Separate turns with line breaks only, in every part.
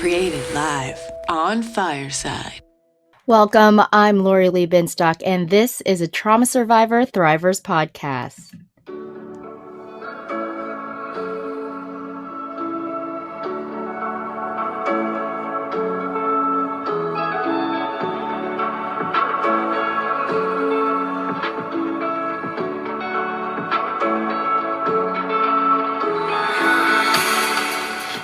Created live on Fireside.
Welcome, I'm Lori Lee Binstock, and this is a Trauma Survivor Thrivers podcast.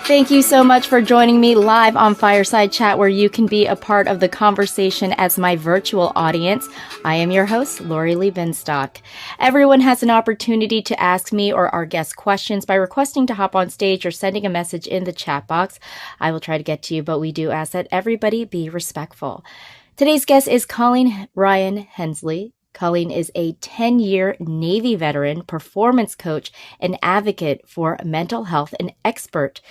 Thank you so much for joining me live on Fireside Chat, where you can be a part of the conversation as my virtual audience. I am your host, Lori Lee Binstock. Everyone has an opportunity to ask me or our guests questions by requesting to hop on stage or sending a message in the chat box. I will try to get to you, but we do ask that everybody be respectful. Today's guest is Colleen Ryan-Hensley. Colleen is a 10-year Navy veteran, performance coach, and advocate for mental health, and expert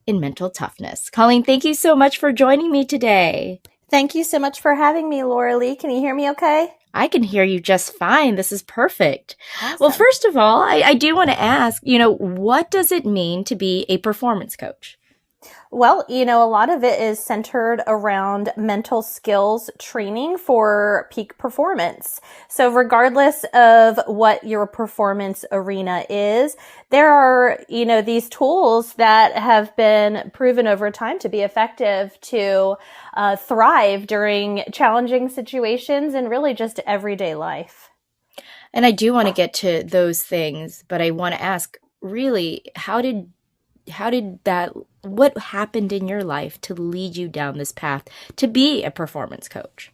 in mental toughness. Colleen, thank you so much for joining me today.
Thank you so much for having me, Laura Lee. Can you hear me okay?
I can hear you just fine. This is perfect.
Awesome.
Well, first of all, I do want to ask, what does it mean to be a performance coach?
Well, a lot of it is centered around mental skills training for peak performance. So regardless of what your performance arena is, there are, these tools that have been proven over time to be effective to thrive during challenging situations and really just everyday life.
And I do want to get to those things, but I want to ask, really, what happened in your life to lead you down this path to be a performance coach?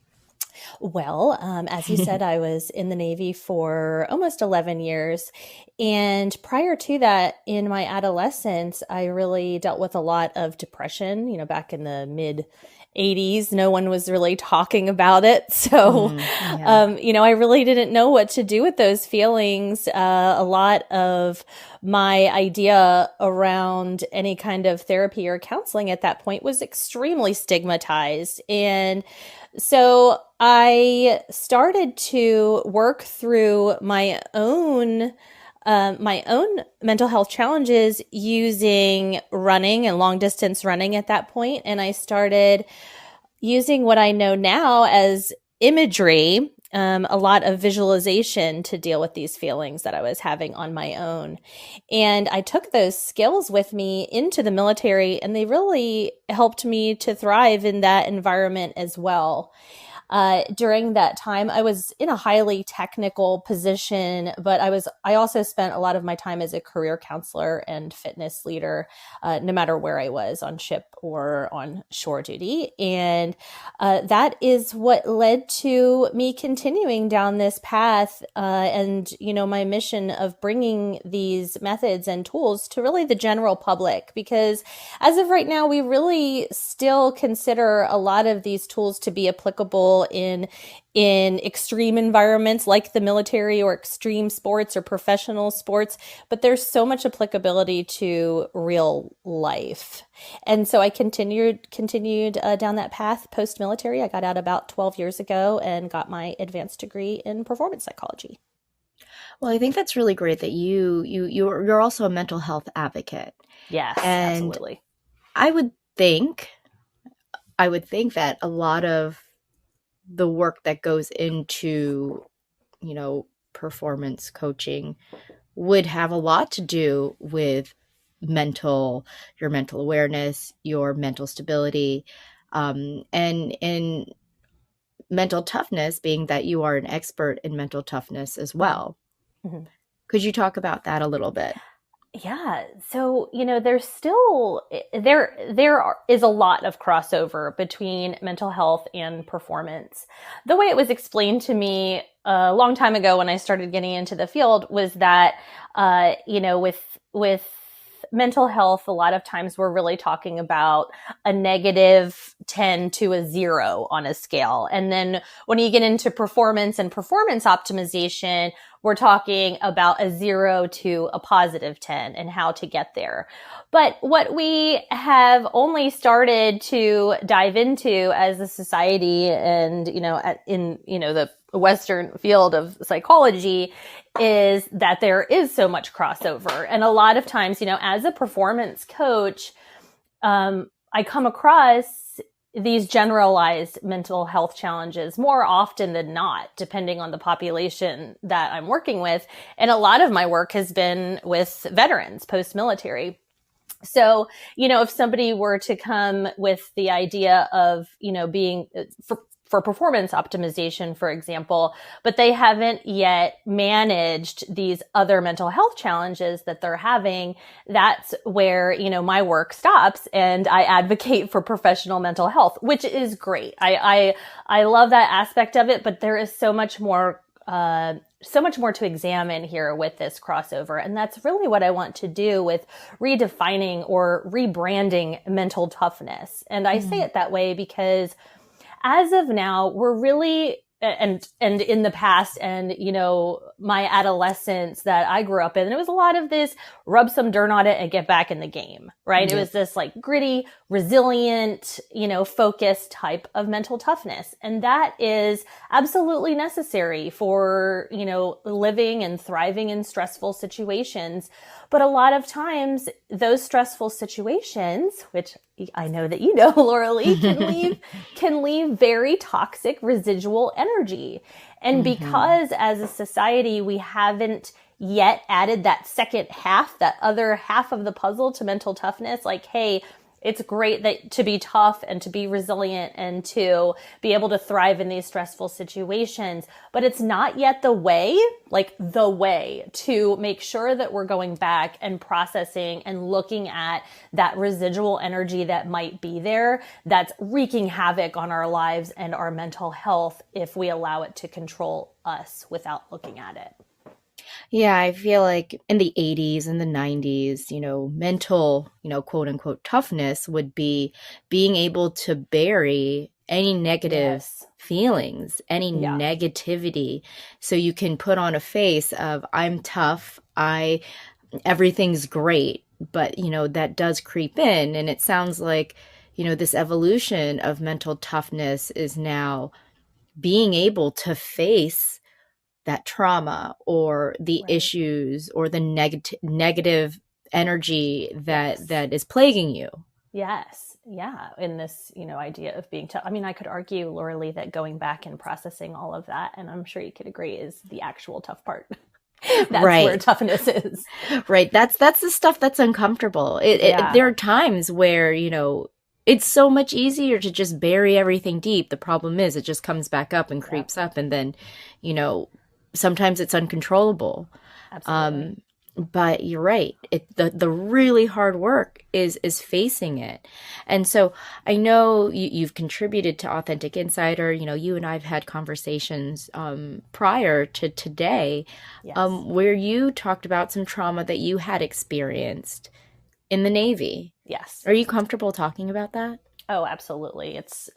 Well, as you said, I was in the Navy for almost 11 years. And prior to that, in my adolescence, I really dealt with a lot of depression, back in the mid 80s. No one was really talking about it. So, I really didn't know what to do with those feelings. A lot of my idea around any kind of therapy or counseling at that point was extremely stigmatized. And so I started to work through my own mental health challenges using running and long distance running at that point. And I started using what I know now as imagery, a lot of visualization to deal with these feelings that I was having on my own. And I took those skills with me into the military, and they really helped me to thrive in that environment as well. During that time, I was in a highly technical position, but I also spent a lot of my time as a career counselor and fitness leader, no matter where I was, on ship or on shore duty. And that is what led to me continuing down this path, and my mission of bringing these methods and tools to really the general public, because as of right now, we really still consider a lot of these tools to be applicable in extreme environments like the military or extreme sports or professional sports, but there's so much applicability to real life. And so I continued down that path post-military. I got out about 12 years ago and got my advanced degree in performance psychology.
Well, I think that's really great that you're also a mental health advocate.
Yes,
and
absolutely.
I would think that a lot of the work that goes into, performance coaching would have a lot to do with your mental awareness, your mental stability, and mental toughness, being that you are an expert in mental toughness as well. Mm-hmm. Could you talk about that a little bit?
Yeah. So, there's still, there is a lot of crossover between mental health and performance. The way it was explained to me a long time ago when I started getting into the field was that, with mental health, a lot of times we're really talking about a -10 to a 0 on a scale. And then when you get into performance and performance optimization, we're talking about a 0 to a +10 and how to get there. But what we have only started to dive into as a society and, in the Western field of psychology is that there is so much crossover. And a lot of times, as a performance coach, I come across these generalized mental health challenges more often than not, depending on the population that I'm working with. And a lot of my work has been with veterans, post-military. So, if somebody were to come with the idea of, being for performance optimization, for example, but they haven't yet managed these other mental health challenges that they're having, that's where, my work stops, and I advocate for professional mental health, which is great. I love that aspect of it, but there is so much more to examine here with this crossover. And that's really what I want to do with redefining or rebranding mental toughness. And I say it that way because as of now, we're really, and in the past and, my adolescence that I grew up in, and it was a lot of this rub some dirt on it and get back in the game, right? It was this like gritty, resilient, focused type of mental toughness. And that is absolutely necessary for, living and thriving in stressful situations. But a lot of times those stressful situations, which I know that Laura Lee, can leave very toxic residual energy. And because as a society, we haven't yet added that second half, that other half of the puzzle to mental toughness, like, hey, it's great that to be tough and to be resilient and to be able to thrive in these stressful situations, but it's not yet the way to make sure that we're going back and processing and looking at that residual energy that might be there that's wreaking havoc on our lives and our mental health if we allow it to control us without looking at it.
Yeah, I feel like in the 80s and the 90s, mental, quote unquote toughness would be being able to bury any negative feelings, any negativity. So you can put on a face of I'm tough, everything's great, but that does creep in. And it sounds like, this evolution of mental toughness is now being able to face that trauma or the issues or the negative energy that is plaguing you.
Yes. Yeah. In this, idea of being tough. I mean, I could argue, Laura Lee, that going back and processing all of that, and I'm sure you could agree, is the actual tough part. That's where toughness is.
Right. That's the stuff that's uncomfortable. There are times where, it's so much easier to just bury everything deep. The problem is it just comes back up and creeps up, and then, sometimes it's uncontrollable.
Absolutely.
But you're right. The really hard work is facing it. And so I know you've contributed to Authentic Insider. You and I've had conversations prior to today where you talked about some trauma that you had experienced in the Navy.
Yes.
Are you comfortable talking about that?
Oh, absolutely. It's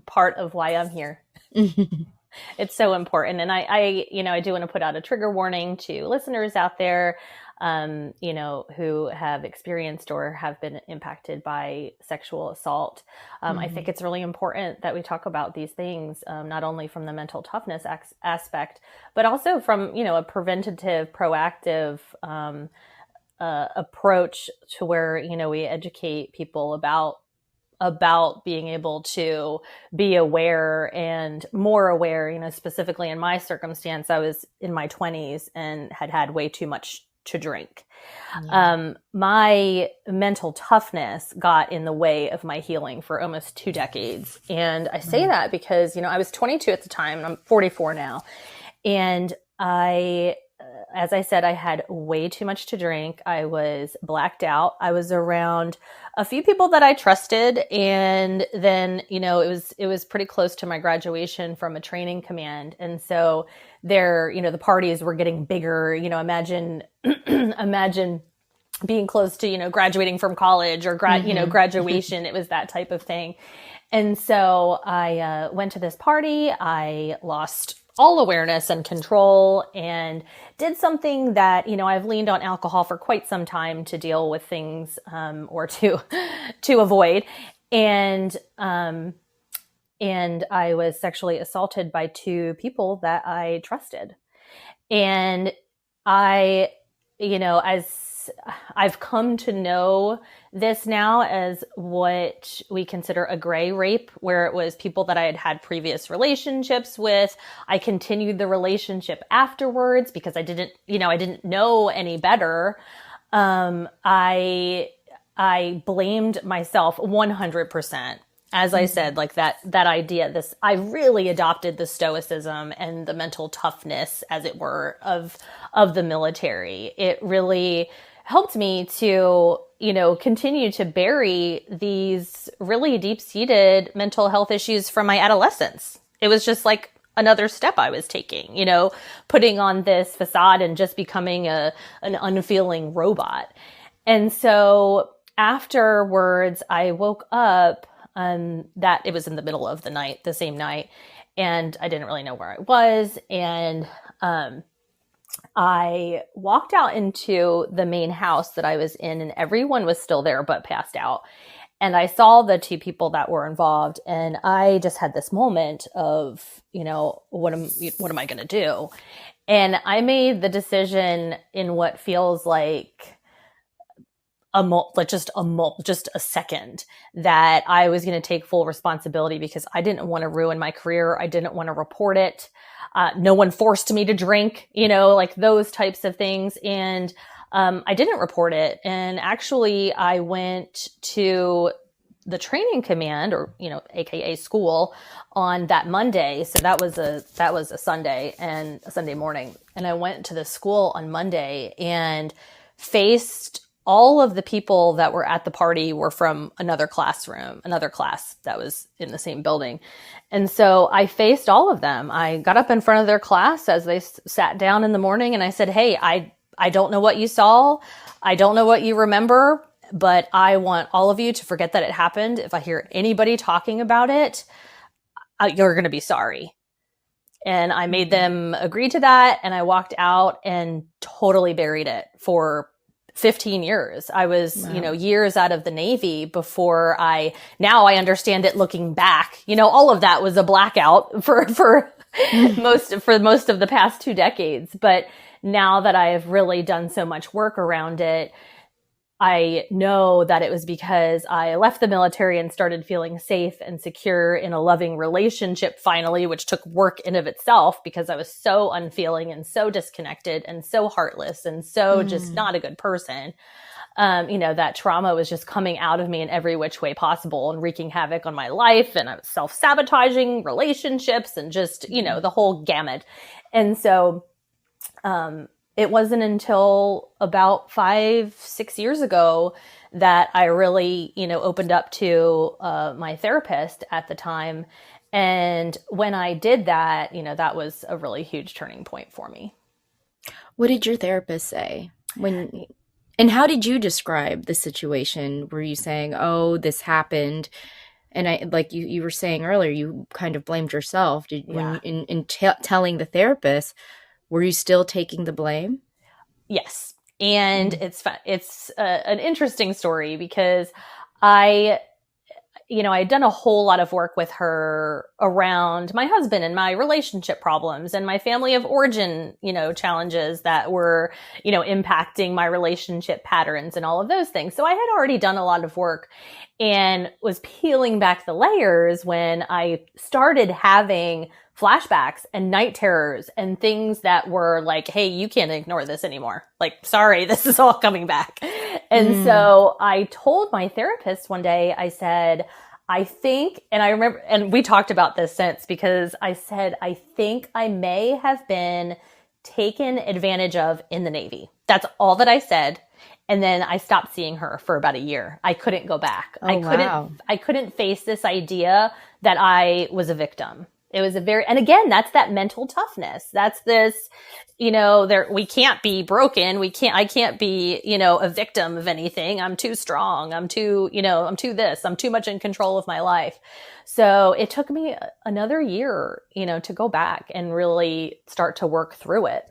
part of why I'm here. It's so important. And I do want to put out a trigger warning to listeners out there, who have experienced or have been impacted by sexual assault. I think it's really important that we talk about these things, not only from the mental toughness aspect, but also from, a preventative, proactive, approach to where, we educate people about being able to be aware and more aware. Specifically in my circumstance, I was in my 20s and had way too much to drink. My mental toughness got in the way of my healing for almost 2 decades. And I say that because, I was 22 at the time and I'm 44 now. And as I said, I had way too much to drink. I was blacked out. I was around a few people that I trusted. And then, it was pretty close to my graduation from a training command. And so the parties were getting bigger. Imagine being close to, graduating from college or graduation. It was that type of thing. And so I went to this party. I lost all awareness and control and did something that, I've leaned on alcohol for quite some time to deal with things, or to avoid. And I was sexually assaulted by 2 people that I trusted. And as I've come to know this now as what we consider a gray rape, where it was people that I had had previous relationships with. I continued the relationship afterwards because I didn't know any better. I blamed myself 100%. As I said, like that idea, I really adopted the stoicism and the mental toughness, as it were, of the military. It really helped me to, continue to bury these really deep-seated mental health issues from my adolescence. It was just like another step I was taking, putting on this facade and just becoming an unfeeling robot. And so afterwards, I woke up, that it was in the middle of the night, the same night, and I didn't really know where I was. And I walked out into the main house that I was in, and everyone was still there but passed out. And I saw the two people that were involved, and I just had this moment of, what am I going to do? And I made the decision in what feels like just a second, that I was going to take full responsibility, because I didn't want to ruin my career. I didn't want to report it. No one forced me to drink, like those types of things. And I didn't report it. And actually, I went to the training command, or AKA school, on that Monday. So that was a Sunday, and a Sunday morning. And I went to the school on Monday and faced all of the people that were at the party were from another class that was in the same building. And so I faced all of them. I got up in front of their class as they sat down in the morning, and I said, "Hey, I don't know what you saw. I don't know what you remember, but I want all of you to forget that it happened. If I hear anybody talking about it, you're going to be sorry." And I made them agree to that. And I walked out and totally buried it for 15 years. I was,
Wow.
Years out of the Navy before now I understand it looking back. All of that was a blackout for most of the past 2 decades. But now that I have really done so much work around it, I know that it was because I left the military and started feeling safe and secure in a loving relationship finally, which took work in of itself, because I was so unfeeling and so disconnected and so heartless and so just not a good person. That trauma was just coming out of me in every which way possible and wreaking havoc on my life. And I was self-sabotaging relationships and just, the whole gamut. And so, it wasn't until about 5-6 years ago that I really, opened up to my therapist at the time. And when I did that, that was a really huge turning point for me.
What did your therapist say and how did you describe the situation? Were you saying, "Oh, this happened"? And like you were saying earlier, you kind of blamed yourself. When in telling the therapist, were you still taking the blame?
Yes. And it's an interesting story, because I'd done a whole lot of work with her around my husband and my relationship problems and my family of origin, challenges that were, impacting my relationship patterns and all of those things. So I had already done a lot of work and was peeling back the layers when I started having flashbacks and night terrors and things that were like, "Hey, you can't ignore this anymore. Like, sorry, this is all coming back." And so I told my therapist one day, I said, "I think," and I remember, and we talked about this since, because I said, "I think I may have been taken advantage of in the Navy." That's all that I said. And then I stopped seeing her for about a year. I couldn't go back.
Wow.
I couldn't face this idea that I was a victim. It was and again, that's that mental toughness. That's this, we can't be broken. I can't be, a victim of anything. I'm too strong. I'm too this. I'm too much in control of my life. So it took me another year, to go back and really start to work through it.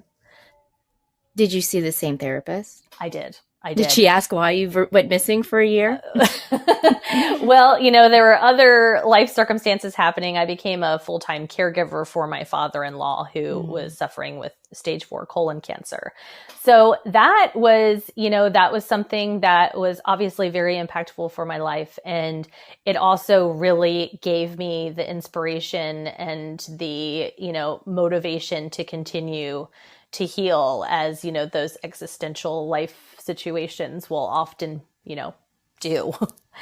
Did you see the same therapist?
I did. I
Did
did.
she ask why you went missing for a year?
Well, there were other life circumstances happening. I became a full-time caregiver for my father-in-law who was suffering with stage 4 colon cancer. So that was something that was obviously very impactful for my life. And it also really gave me the inspiration and the, motivation to continue to heal, as, those existential life situations will often, do.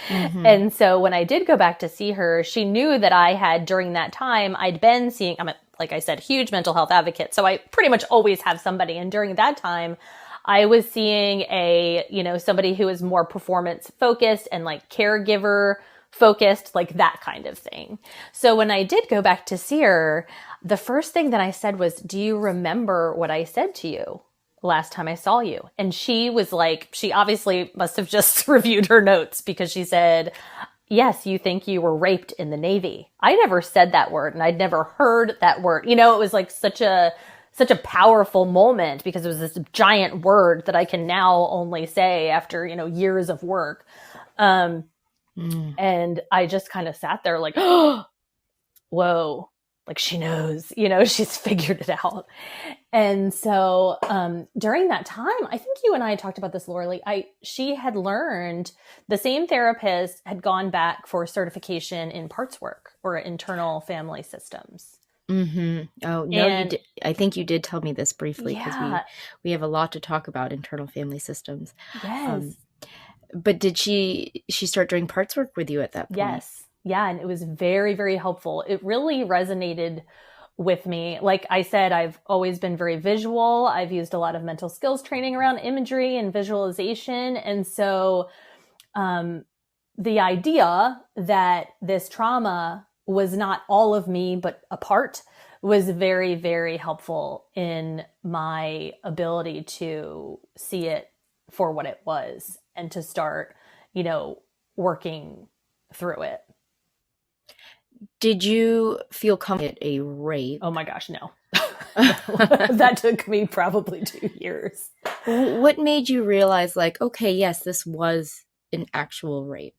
And so when I did go back to see her, she knew that I had, during that time, I'd been seeing, like I said, huge mental health advocate. So I pretty much always have somebody. And during that time, I was seeing somebody who was more performance focused and like caregiver focused, like that kind of thing. So when I did go back to see her, the first thing that I said was, "Do you remember what I said to you last time I saw you?" And she was like, she obviously must have just reviewed her notes, because she said, "Yes, you think you were raped in the Navy." I never said that word, and I'd never heard that word. It was like such a powerful moment, because it was this giant word that I can now only say after, years of work. And I just kind of sat there like, oh, whoa, like she knows, she's figured it out. And so during that time, I think you and I had talked about this, Laura, she had learned, the same therapist had gone back for certification in parts work, or internal family systems.
Oh, no, you did. I think you did tell me this briefly, because we have a lot to talk about internal family systems.
Yes.
But did she start doing parts work with you at that point?
Yes. Yeah. And it was very, very helpful. It really resonated with me. Like I said, I've always been very visual. I've used a lot of mental skills training around imagery and visualization. And so the idea that this trauma was not all of me, but a part, was very, very helpful in my ability to see it for what it was, and to start, working through it.
Did you feel comfortable at a rape?
Oh my gosh, no. That took me probably 2 years.
What made you realize, like, okay, yes, this was an actual rape?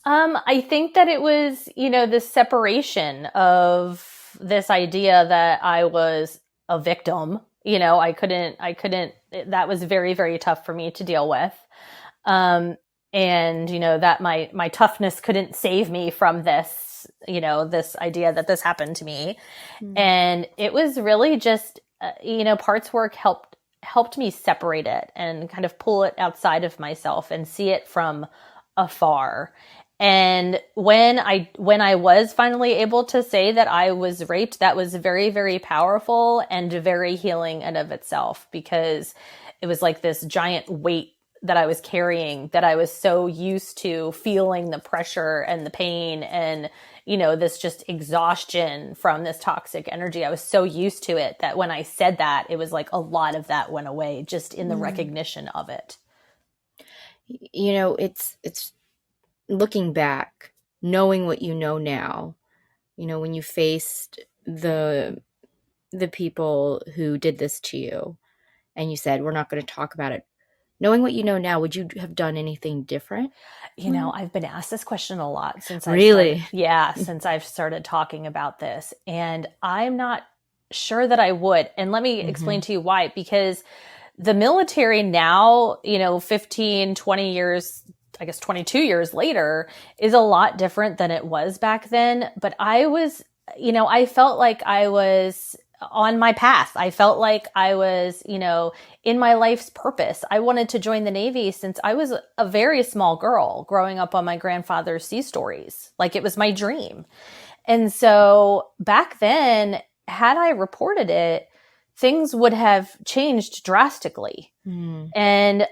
I think that it was, the separation of this idea that I was a victim. I couldn't, that was very, very tough for me to deal with. And, that my toughness couldn't save me from this, this idea that this happened to me. And it was really just, parts work helped me separate it and kind of pull it outside of myself and see it from afar. And when I was finally able to say that I was raped, that was very, very powerful and very healing in of itself, because it was like this giant weight that I was carrying, that I was so used to feeling the pressure and the pain and, this just exhaustion from this toxic energy. I was so used to it that when I said that, it was like a lot of that went away just in the recognition of it.
It's looking back, knowing what you know now, when you faced the people who did this to you, and you said, we're not going to talk about it. Knowing what you know now, would you have done anything different?
I've been asked this question a lot since since I've started talking about this. And I'm not sure that I would. And let me explain to you why. Because the military now, 15, 20 years, I guess 22 years later, is a lot different than it was back then. But I was, I felt like I was on my path. I felt like I was, in my life's purpose. I wanted to join the Navy since I was a very small girl growing up on my grandfather's sea stories. Like, it was my dream. And so back then, had I reported it, things would have changed drastically. And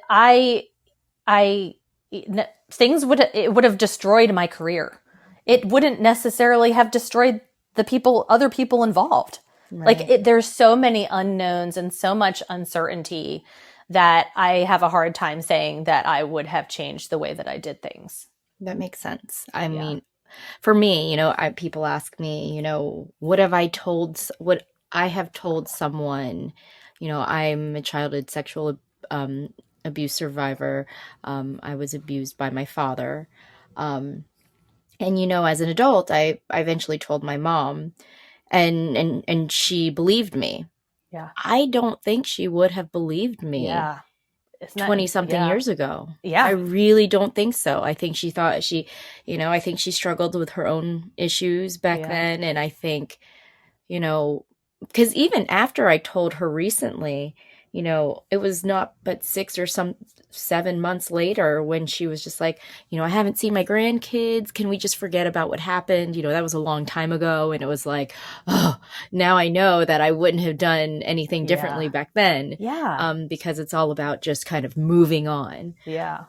it would have destroyed my career. It wouldn't necessarily have destroyed other people involved. Right. Like, there's so many unknowns and so much uncertainty that I have a hard time saying that I would have changed the way that I did things.
That makes sense. I mean, for me, people ask me, what I have told someone, I'm a childhood sexual abuse survivor. I was abused by my father. And, as an adult, I eventually told my mom, and she believed me.
Yeah.
I don't think she would have believed me.
Yeah.
20 something years ago.
Yeah.
I really don't think so. I think she thought I think she struggled with her own issues back then. And I think, because even after I told her recently, it was not but 7 months later when she was just like, I haven't seen my grandkids. Can we just forget about what happened? That was a long time ago. And it was like, oh, now I know that I wouldn't have done anything differently back then.
Yeah.
Because it's all about just kind of moving on.
Yeah.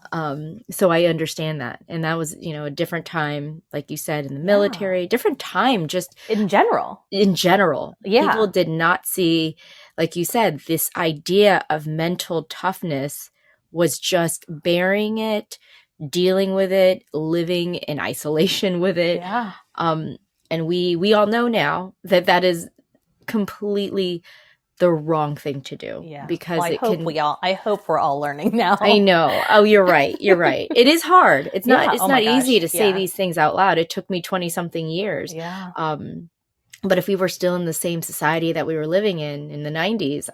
So I understand that. And that was, a different time, like you said, in the military, different time, just
in general.
Yeah. People did not see, like you said, this idea of mental toughness was just bearing it, dealing with it, living in isolation with it.
Yeah.
And we all know now that is completely the wrong thing to do.
Yeah.
Because
I hope we're all learning now.
I know. Oh, you're right. It is hard. It's not easy to say these things out loud. It took me 20 something years.
Yeah.
But if we were still in the same society that we were living in the 90s,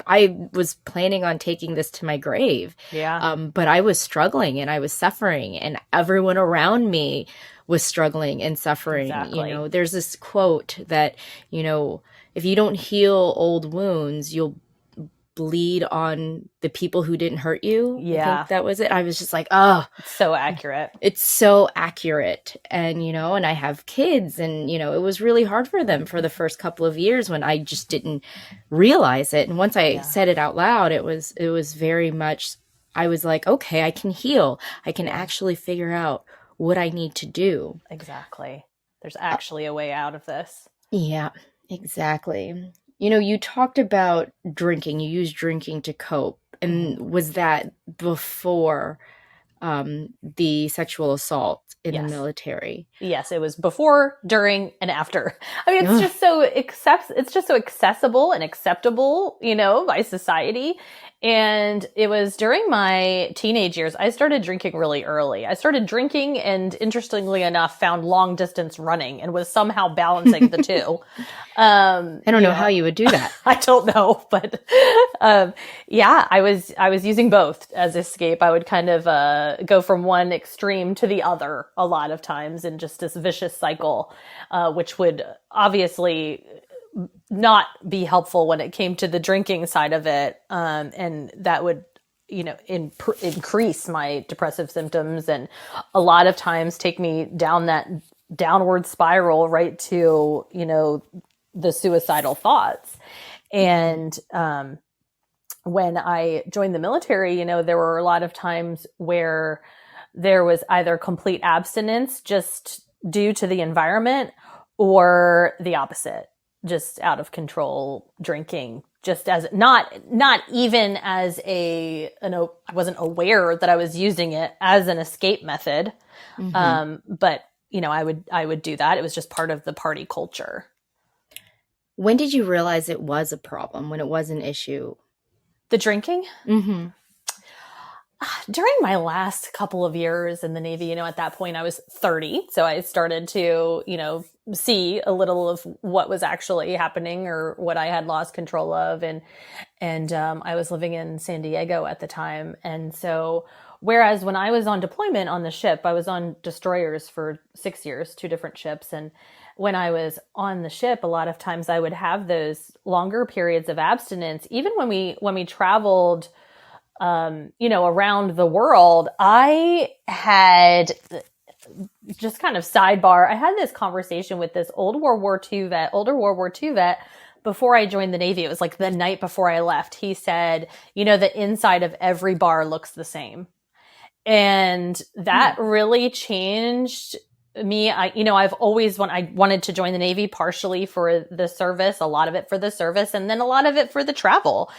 I was planning on taking this to my grave.
Yeah.
But I was struggling and I was suffering, and everyone around me was struggling and suffering.
Exactly.
There's this quote that, if you don't heal old wounds, you'll bleed on the people who didn't hurt you.
Yeah.
I think that was it. I was just like, oh,
it's so accurate.
It's so accurate. And, and I have kids, and, it was really hard for them for the first couple of years when I just didn't realize it. And once I said it out loud, it was very much, I was like, okay, I can heal. I can actually figure out what I need to do.
Exactly. There's actually a way out of this.
Yeah, exactly. You talked about drinking. You used drinking to cope. And was that before the sexual assault in the military?
Yes, it was before, during, and after. I mean, it's just so accessible and acceptable, by society. And it was during my teenage years, I started drinking really early. I started drinking and, interestingly enough, found long distance running and was somehow balancing the two.
I don't know how you would do that.
I don't know, but I was using both as escape. I would kind of go from one extreme to the other a lot of times in just this vicious cycle, which would obviously not be helpful when it came to the drinking side of it. And that would, increase my depressive symptoms and a lot of times take me down that downward spiral right to, the suicidal thoughts. And when I joined the military, there were a lot of times where there was either complete abstinence just due to the environment or the opposite. Just out of control drinking, just as not even as I wasn't aware that I was using it as an escape method. Mm-hmm. But I would do that. It was just part of the party culture.
When did you realize it was a problem, when it was an issue?
The drinking?
Mm-hmm.
During my last couple of years in the Navy, at that point I was 30. So I started to, see a little of what was actually happening or what I had lost control of. And I was living in San Diego at the time. And so, whereas when I was on deployment on the ship, I was on destroyers for 6 years, 2 different ships. And when I was on the ship, a lot of times I would have those longer periods of abstinence. Even when we traveled, around the world, I had just kind of sidebar. I had this conversation with this older World War II vet before I joined the Navy. It was like the night before I left. He said, the inside of every bar looks the same. And that really changed I've always I wanted to join the Navy partially for the service, a lot of it for the service, and then a lot of it for the travel.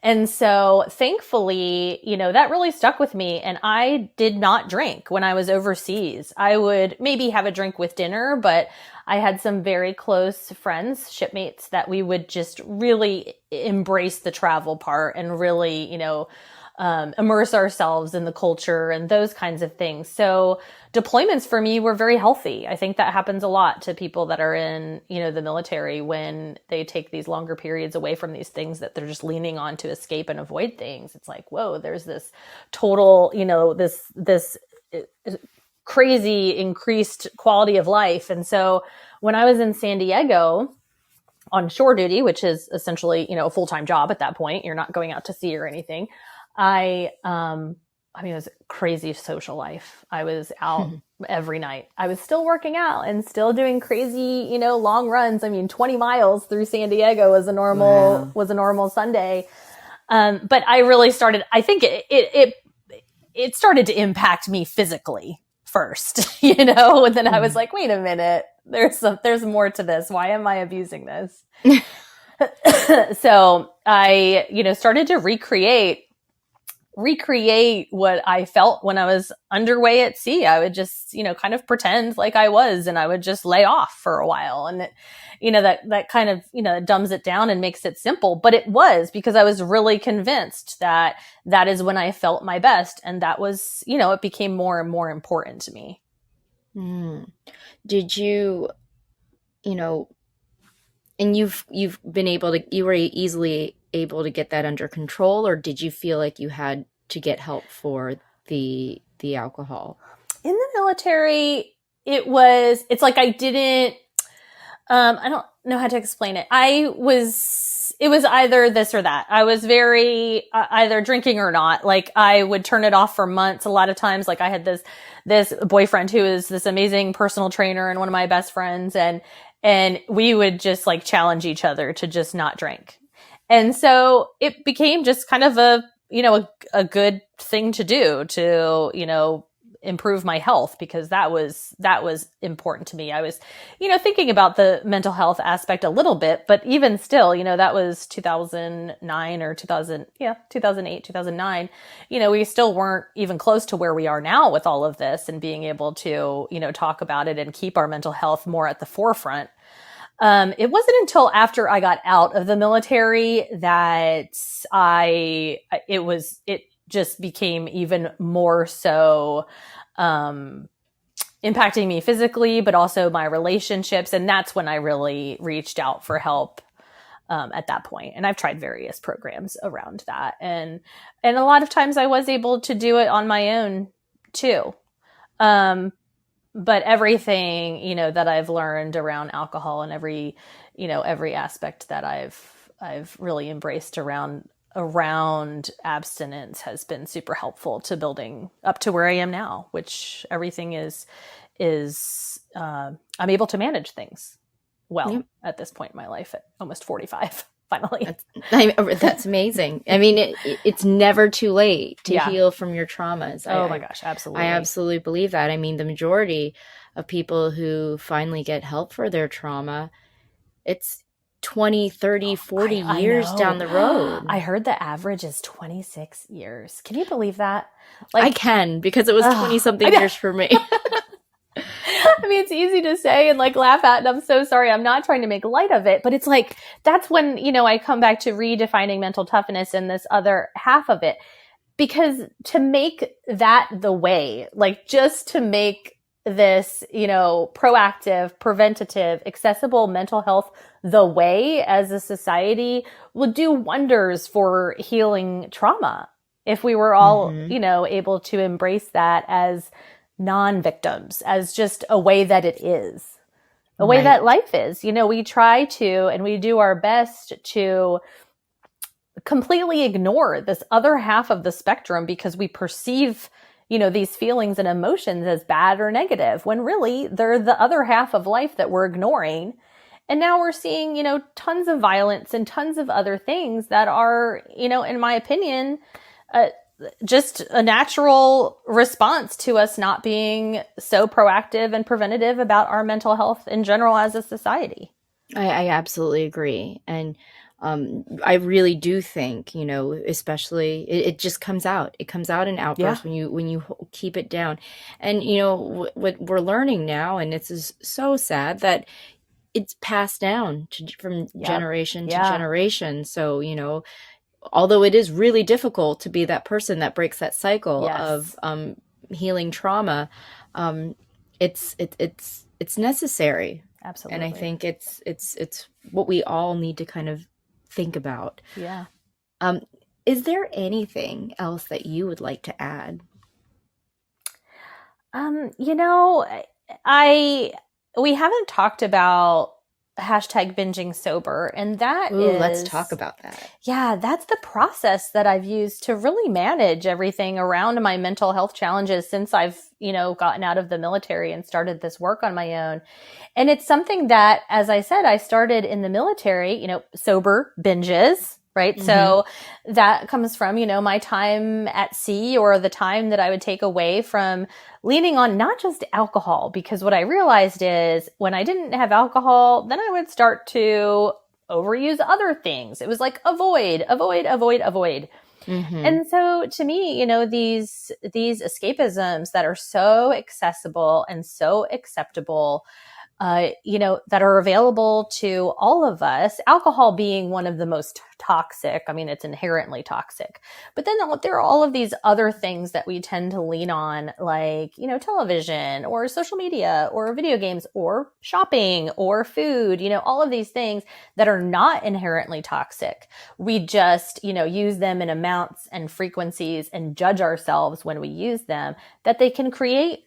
And so thankfully, that really stuck with me. And I did not drink when I was overseas. I would maybe have a drink with dinner, but I had some very close friends, shipmates, that we would just really embrace the travel part and really, immerse ourselves in the culture and those kinds of things. So deployments for me were very healthy. I think that happens a lot to people that are in, the military when they take these longer periods away from these things that they're just leaning on to escape and avoid things. It's like, whoa, there's this total, this crazy increased quality of life. And so when I was in San Diego on shore duty, which is essentially, a full-time job at that point, you're not going out to sea or anything. It was a crazy social life. I was out every night. I was still working out and still doing crazy, long runs. 20 miles through San Diego was a normal Sunday. But I really started, I think it started to impact me physically first, and then I was like, wait a minute, there's more to this. Why am I abusing this? So I, started to recreate what I felt when I was underway at sea. I would just, kind of pretend like I was, and I would just lay off for a while. And that kind of, dumbs it down and makes it simple, but it was because I was really convinced that is when I felt my best. And that was, it became more and more important to me.
Did you, and you've been you were easily able to get that under control, or did you feel like you had to get help for the alcohol?
In the military, it's like I didn't, I don't know how to explain it. It was either this or that. I was very, either drinking or not. Like I would turn it off for months. A lot of times, like I had this boyfriend who is this amazing personal trainer and one of my best friends. And we would just like challenge each other to just not drink. And so it became just kind of a good thing to do to, improve my health, because that was important to me. I was, thinking about the mental health aspect a little bit, but even still, that was 2009 or 2008, 2009. We still weren't even close to where we are now with all of this and being able to, talk about it and keep our mental health more at the forefront. It wasn't until after I got out of the military that it just became even more so, impacting me physically, but also my relationships. And that's when I really reached out for help, at that point. And I've tried various programs around that. And a lot of times I was able to do it on my own too. But everything, that I've learned around alcohol and every aspect that I've really embraced around abstinence has been super helpful to building up to where I am now, which everything is I'm able to manage things well at this point in my life at almost 45. Finally.
That's amazing. It's never too late to heal from your traumas.
Oh my gosh, absolutely.
I absolutely believe that. The majority of people who finally get help for their trauma, it's 20, 30, 40 years down the road.
I heard the average is 26 years. Can you believe that?
I can, because it was 20 something years for me.
It's easy to say and like laugh at, and I'm so sorry. I'm not trying to make light of it, but it's like, that's when, I come back to redefining mental toughness and this other half of it, because to make that the way, like just to make this, proactive, preventative, accessible mental health the way as a society will do wonders for healing trauma. If we were all, able to embrace that as non-victims, as just a way that it is, a way that life is. We try to, and we do our best to completely ignore this other half of the spectrum because we perceive, these feelings and emotions as bad or negative, when really they're the other half of life that we're ignoring. And now we're seeing, tons of violence and tons of other things that are, in my opinion, just a natural response to us not being so proactive and preventative about our mental health in general as a society.
I absolutely agree. And I really do think, especially it just comes out. It comes out in outbursts when you keep it down. And what we're learning now, and it's so sad that it's passed down from generation to generation. So although it is really difficult to be that person that breaks that cycle of healing trauma, it's necessary.
Absolutely.
And I think it's what we all need to kind of think about.
Yeah.
Is there anything else that you would like to add?
We haven't talked about hashtag binging sober, and
let's talk about that.
Yeah, that's the process that I've used to really manage everything around my mental health challenges since I've, gotten out of the military and started this work on my own. And it's something that, as I said, I started in the military, sober binges, right? Mm-hmm. So that comes from, my time at sea, or the time that I would take away from leaning on not just alcohol, because what I realized is when I didn't have alcohol, then I would start to overuse other things. It was like avoid. Mm-hmm. And so to me, these escapisms that are so accessible and so acceptable, that are available to all of us, alcohol being one of the most toxic. I mean, it's inherently toxic, but then there are all of these other things that we tend to lean on, like, television or social media or video games or shopping or food, all of these things that are not inherently toxic. We just, use them in amounts and frequencies and judge ourselves when we use them, that they can create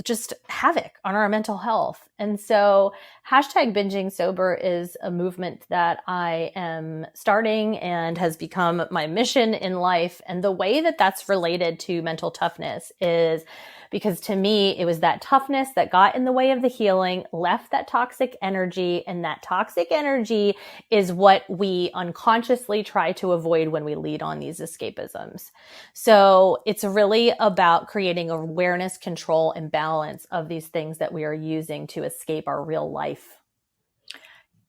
just havoc on our mental health. And so hashtag binging sober is a movement that I am starting and has become my mission in life. And the way that that's related to mental toughness is because to me, it was that toughness that got in the way of the healing, left that toxic energy. And that toxic energy is what we unconsciously try to avoid when we lead on these escapisms. So it's really about creating awareness, control, and balance of these things that we are using to escape our real life.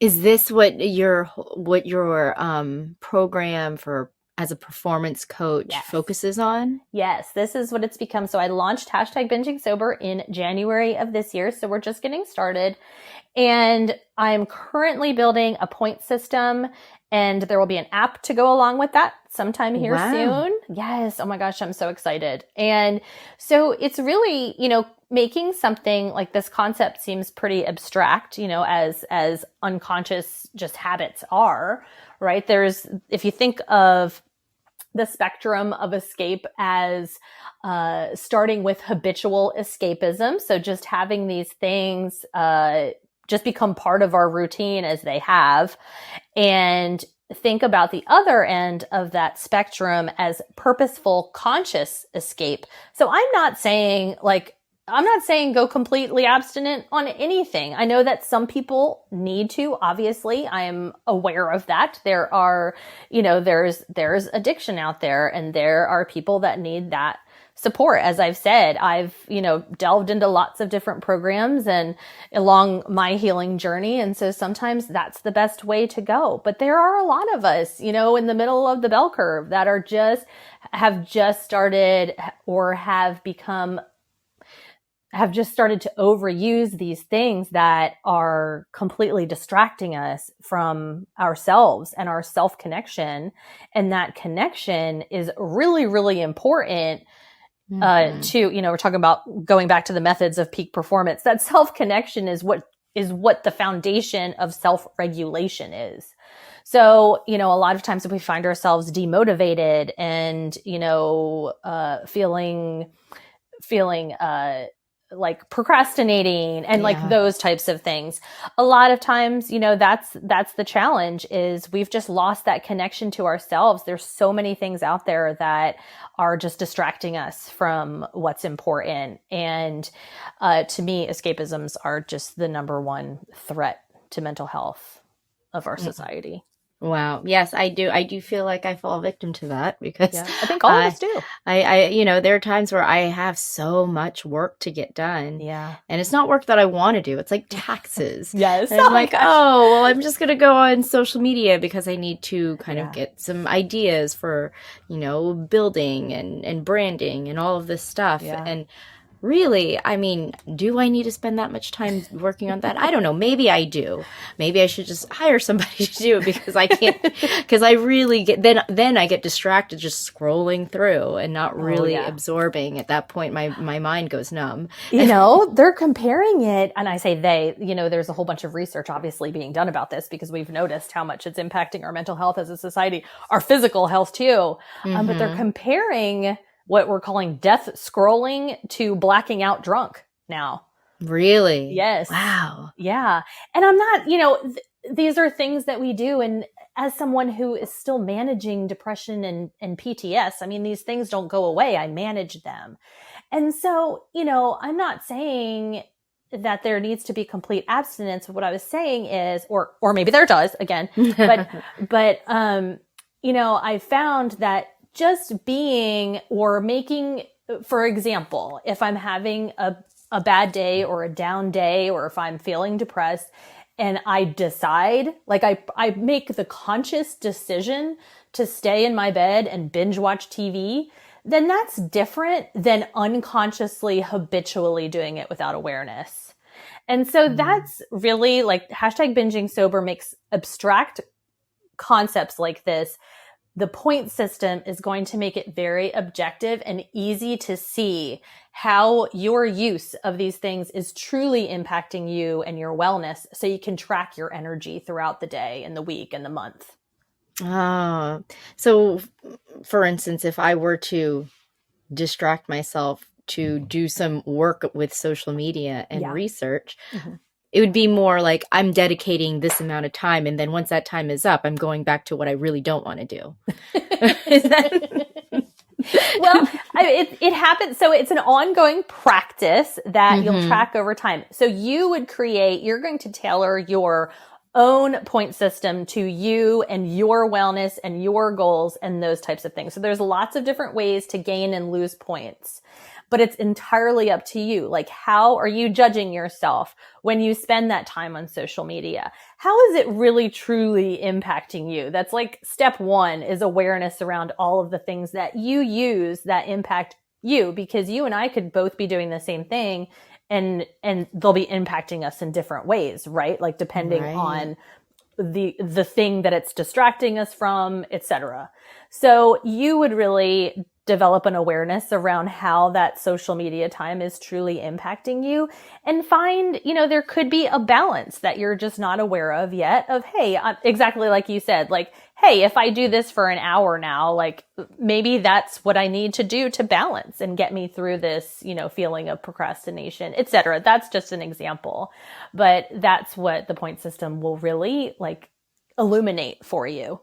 Is this what your program for as a performance coach focuses on?
Yes, this is what it's become. So I launched hashtag binging sober in January of this year. So we're just getting started. And I'm currently building a point system, and there will be an app to go along with that sometime here soon. Yes. Oh my gosh, I'm so excited. And so it's really, making something like this concept seems pretty abstract, as unconscious just habits are, right? If you think of the spectrum of escape as starting with habitual escapism, so just having these things just become part of our routine as they have, and think about the other end of that spectrum as purposeful, conscious escape. So I'm not saying go completely abstinent on anything. I know that some people need to, obviously. I am aware of that. There are, there's addiction out there, and there are people that need that support. As I've said, I've, delved into lots of different programs and along my healing journey. And so sometimes that's the best way to go. But there are a lot of us, in the middle of the bell curve that have just started or have just started to overuse these things that are completely distracting us from ourselves and our self-connection. And that connection is really, really important to, we're talking about going back to the methods of peak performance. That self-connection is what the foundation of self-regulation is. So, a lot of times if we find ourselves demotivated and, feeling like procrastinating and like those types of things. A lot of times, that's the challenge, is we've just lost that connection to ourselves. There's so many things out there that are just distracting us from what's important. And to me, escapisms are just the number one threat to mental health of our society.
Wow. Yes, I do. I do feel like I fall victim to that because
Yeah, I think all of us do.
there are times where I have so much work to get done.
Yeah.
And it's not work that I want to do. It's like taxes.
Yes.
And I'm
Oh my
like,
gosh.
oh, well, I'm just going to go on social media because I need to kind
Yeah.
of get some ideas for, building and branding and all of this stuff.
Yeah.
And really, I mean, do I need to spend that much time working on that? I don't know. Maybe I do. Maybe I should just hire somebody to do it because I can't, because I really then I get distracted just scrolling through and not really absorbing. At that point, my mind goes numb.
They're comparing it, and I say they, there's a whole bunch of research obviously being done about this because we've noticed how much it's impacting our mental health as a society, our physical health too. But they're comparing what we're calling death scrolling to blacking out drunk now.
Really?
Yes.
Wow.
Yeah. And I'm not, these are things that we do. And as someone who is still managing depression and PTS, I mean, these things don't go away. I manage them. And so, I'm not saying that there needs to be complete abstinence. What I was saying is, or maybe there does again, but I found that just being or making, for example, if I'm having a bad day or a down day, or if I'm feeling depressed and I decide, like I make the conscious decision to stay in my bed and binge watch TV, then that's different than unconsciously, habitually doing it without awareness. And so that's really like hashtag binging sober makes abstract concepts like this. The point system is going to make it very objective and easy to see how your use of these things is truly impacting you and your wellness, so you can track your energy throughout the day and the week and the month.
So for instance, if I were to distract myself to do some work with social media and research, it would be more like I'm dedicating this amount of time. And then once that time is up, I'm going back to what I really don't want to do.
Well, it happens. So it's an ongoing practice that you'll track over time. So you're going to tailor your own point system to you and your wellness and your goals and those types of things. So there's lots of different ways to gain and lose points, but it's entirely up to you. Like, how are you judging yourself when you spend that time on social media? How is it really truly impacting you? That's like step one, is awareness around all of the things that you use that impact you, because you and I could both be doing the same thing and they'll be impacting us in different ways, right? Like depending on the thing that it's distracting us from, etc. So you would really develop an awareness around how that social media time is truly impacting you, and find, there could be a balance that you're just not aware of yet of, hey, exactly like you said, like, hey, if I do this for an hour now, like maybe that's what I need to do to balance and get me through this, feeling of procrastination, etc. That's just an example, but that's what the point system will really like illuminate for you.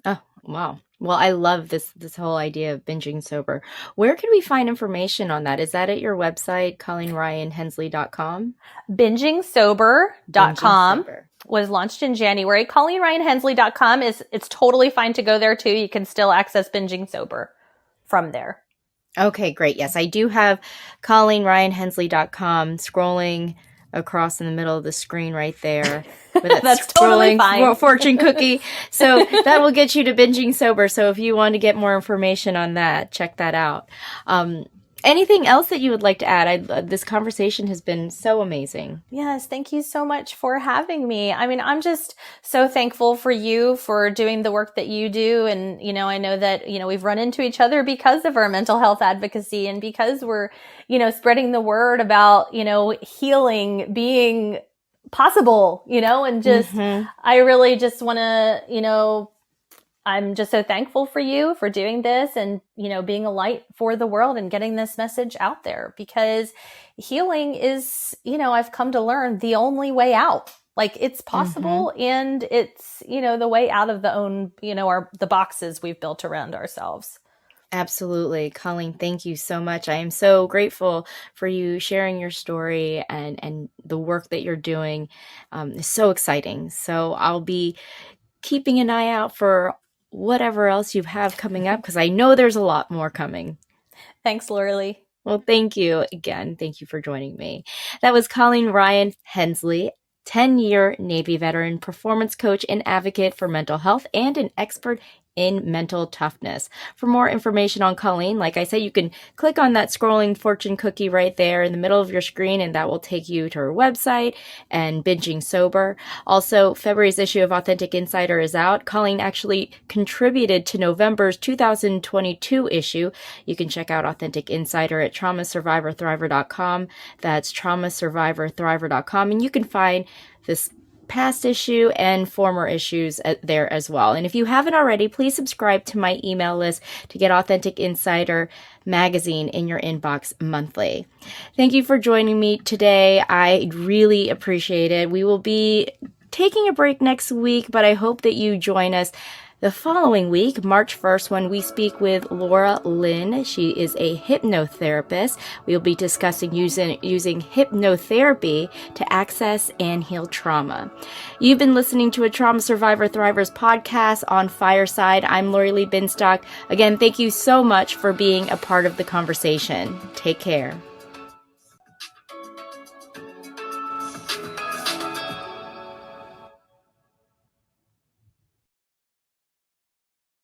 Oh, wow. Well, I love this whole idea of binging sober. Where can we find information on that? Is that at your website, ColleenRyan-Hensley.com?
BingingSober.com was launched in January. ColleenRyan-Hensley.com it's totally fine to go there too. You can still access Binging Sober from there.
Okay, great. Yes, I do have ColleenRyan-Hensley.com scrolling across in the middle of the screen right there.
That's totally fine.
Fortune cookie. So that will get you to Binging Sober. So if you want to get more information on that, check that out. Anything else that you would like to add? This conversation has been so amazing.
Yes, thank you so much for having me. I mean, I'm just so thankful for you for doing the work that you do. And, I know that, we've run into each other because of our mental health advocacy and because we're, spreading the word about, healing being possible, and just, I really just want to, I'm just so thankful for you for doing this and, being a light for the world and getting this message out there, because healing is, I've come to learn, the only way out. Like, it's possible and it's, the way out of the boxes we've built around ourselves.
Absolutely. Colleen, thank you so much. I am so grateful for you sharing your story and the work that you're doing. It's so exciting. So I'll be keeping an eye out for whatever else you have coming up, because I know there's a lot more coming.
Thanks, Lori.
Well, thank you again. Thank you for joining me. That was Colleen Ryan-Hensley, 10-year Navy veteran, performance coach and advocate for mental health, and an expert in mental toughness. For more information on Colleen, like I said, you can click on that scrolling fortune cookie right there in the middle of your screen, and that will take you to her website and Binging Sober. Also, February's issue of Authentic Insider is out. Colleen actually contributed to November's 2022 issue. You can check out Authentic Insider at traumasurvivorthriver.com. That's traumasurvivorthriver.com, and you can find this past issue and former issues there as well. And if you haven't already, please subscribe to my email list to get Authentic Insider magazine in your inbox monthly. Thank you for joining me today. I really appreciate it. We will be taking a break next week, but I hope that you join us the following week, March 1st, when we speak with Laura Lynn. She is a hypnotherapist. We'll be discussing using hypnotherapy to access and heal trauma. You've been listening to a Trauma Survivor Thrivers podcast on Fireside. I'm Lori Lee Binstock. Again, thank you so much for being a part of the conversation. Take care.